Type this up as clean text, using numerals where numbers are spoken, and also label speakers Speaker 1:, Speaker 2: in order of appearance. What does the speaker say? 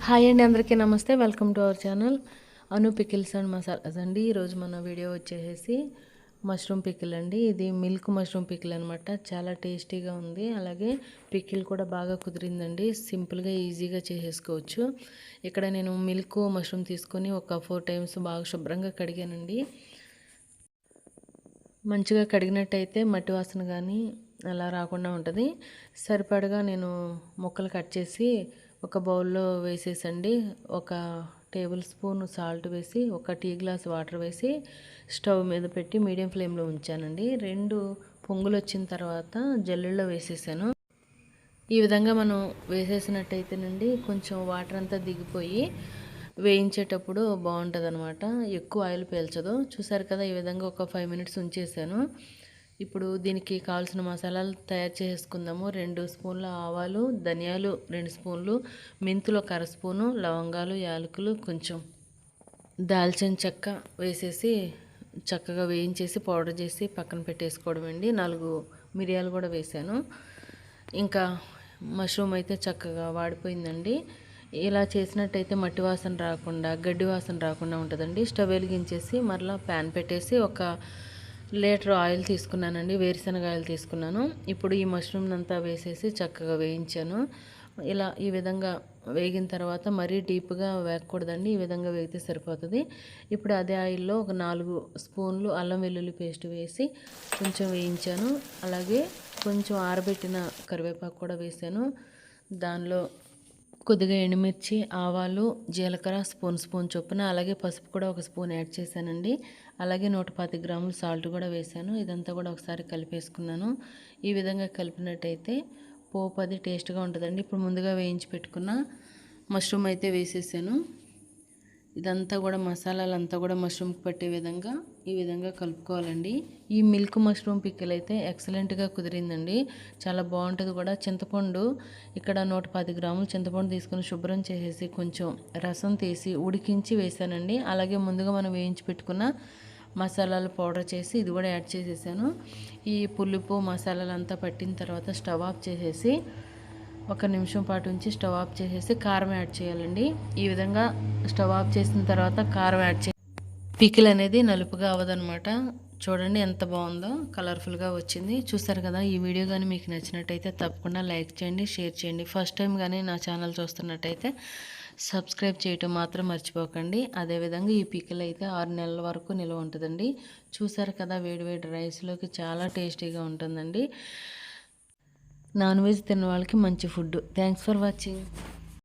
Speaker 1: Hi అండి, అందరికీ నమస్తే. Welcome to our channel Anu pickles and masalas అండి. ఈరోజు మన వీడియో వచ్చేసి మష్రూమ్ పికిల్ అండి. ఇది మిల్క్ మష్రూమ్ పికిల్ అనమాట. చాలా టేస్టీగా ఉంది. అలాగే పికిల్ కూడా బాగా కుదిరిందండి. సింపుల్గా ఈజీగా చేసేసుకోవచ్చు. ఇక్కడ నేను మిల్క్ మష్రూమ్ తీసుకొని ఒక 4 టైమ్స్ బాగా శుభ్రంగా కడిగానండి. మంచిగా కడిగినట్టయితే మట్టి వాసన కానీ అలా రాకుండా ఉంటుంది. సరిపడగా నేను ముక్కలు కట్ చేసి ఒక బౌల్లో వేసేసండి. ఒక టేబుల్ స్పూన్ సాల్ట్ వేసి, ఒక టీ గ్లాస్ వాటర్ వేసి స్టవ్ మీద పెట్టి మీడియం ఫ్లేమ్లో ఉంచానండి. 2 పొంగులు వచ్చిన తర్వాత జల్లెడలో వేసేసాను. ఈ విధంగా మనం వేసేసినట్టయితేనండి కొంచెం వాటర్ అంతా దిగిపోయి వేయించేటప్పుడు బాగుంటుంది అనమాట. ఎక్కువ ఆయిల్ పీల్చదు. చూసారు కదా, ఈ విధంగా ఒక 5 మినిట్స్ ఉంచేసాను. ఇప్పుడు దీనికి కావాల్సిన మసాలాలు తయారు చేసుకుందాము. 2 స్పూన్ల ఆవాలు, ధనియాలు 2 స్పూన్లు, మెంతులు 1 స్పూను, లవంగాలు, యాలకులు, కొంచెం దాల్చిన చెక్క వేసేసి చక్కగా వేయించేసి పౌడర్ చేసి పక్కన పెట్టేసుకోవడం అండి. 4 మిరియాలు కూడా వేసాను. ఇంకా మష్రూమ్ అయితే చక్కగా వాడిపోయిందండి. ఇలా చేసినట్టయితే మట్టి వాసన రాకుండా, గడ్డి వాసన రాకుండా ఉంటుందండి. స్టవ్ వెలిగించేసి మరలా ప్యాన్ పెట్టేసి ఒక లీటర్ ఆయిల్ తీసుకున్నానండి. వేరుశనగ ఆయిల్ తీసుకున్నాను. ఇప్పుడు ఈ మష్రూమ్ అంతా వేసేసి చక్కగా వేయించాను. ఇలా ఈ విధంగా వేగిన తర్వాత మరీ డీప్గా వేగకూడదండి. ఈ విధంగా వేగితే సరిపోతుంది. ఇప్పుడు అదే ఆయిల్లో ఒక 4 స్పూన్లు అల్లం వెల్లుల్లి పేస్ట్ వేసి కొంచెం వేయించాను. అలాగే కొంచెం ఆరబెట్టిన కరివేపాకు కూడా వేసాను. దానిలో కొద్దిగా ఎండుమిర్చి, ఆవాలు, జీలకర్ర స్పూన్ చొప్పున, అలాగే పసుపు కూడా 1 స్పూన్ యాడ్ చేశానండి. అలాగే 125 గ్రాములు సాల్ట్ కూడా వేసాను. ఇదంతా కూడా ఒకసారి కలిపేసుకున్నాను. ఈ విధంగా కలిపినట్టయితే పోపు అది టేస్ట్గా ఉంటుందండి. ఇప్పుడు ముందుగా వేయించి పెట్టుకున్న మష్రూమ్ అయితే వేసేసాను. ఇదంతా కూడా మసాలాలంతా కూడా మష్రూమ్కి పట్టే విధంగా ఈ విధంగా కలుపుకోవాలండి. ఈ మిల్క్ మష్రూమ్ పికిల్ అయితే ఎక్సలెంట్గా కుదిరిందండి. చాలా బాగుంటుంది కూడా. చింతపండు ఇక్కడ 110 గ్రాములు చింతపండు తీసుకుని శుభ్రం చేసేసి కొంచెం రసం తీసి ఉడికించి వేసానండి. అలాగే ముందుగా మనం వేయించి పెట్టుకున్న మసాలాలు పౌడర్ చేసి ఇది కూడా యాడ్ చేసేసాను. ఈ పులుపు మసాలాలంతా పట్టిన తర్వాత స్టవ్ ఆఫ్ చేసేసి 1 నిమిషం పాటు ఉంచి స్టవ్ ఆఫ్ చేసేసి కారం యాడ్ చేయాలండి. ఈ విధంగా స్టవ్ ఆఫ్ చేసిన తర్వాత కారం యాడ్ చేసి పికిల్ అనేది నలుపుగా అవ్వదనమాట. చూడండి ఎంత బాగుందో, కలర్ఫుల్గా వచ్చింది. చూసారు కదా. ఈ వీడియో కానీ మీకు నచ్చినట్టయితే తప్పకుండా లైక్ చేయండి, షేర్ చేయండి. ఫస్ట్ టైం కానీ నా ఛానల్ చూస్తున్నట్టయితే సబ్స్క్రైబ్ చేయటం మాత్రం మర్చిపోకండి. అదేవిధంగా ఈ పికిల్ అయితే 6 నెలల వరకు నిల్వ ఉంటుందండి. చూసారు కదా, వేడివేడి రైస్లోకి చాలా టేస్టీగా ఉంటుందండి. నాన్ వెజ్ తిన్న వాళ్ళకి మంచి ఫుడ్. Thanks for watching.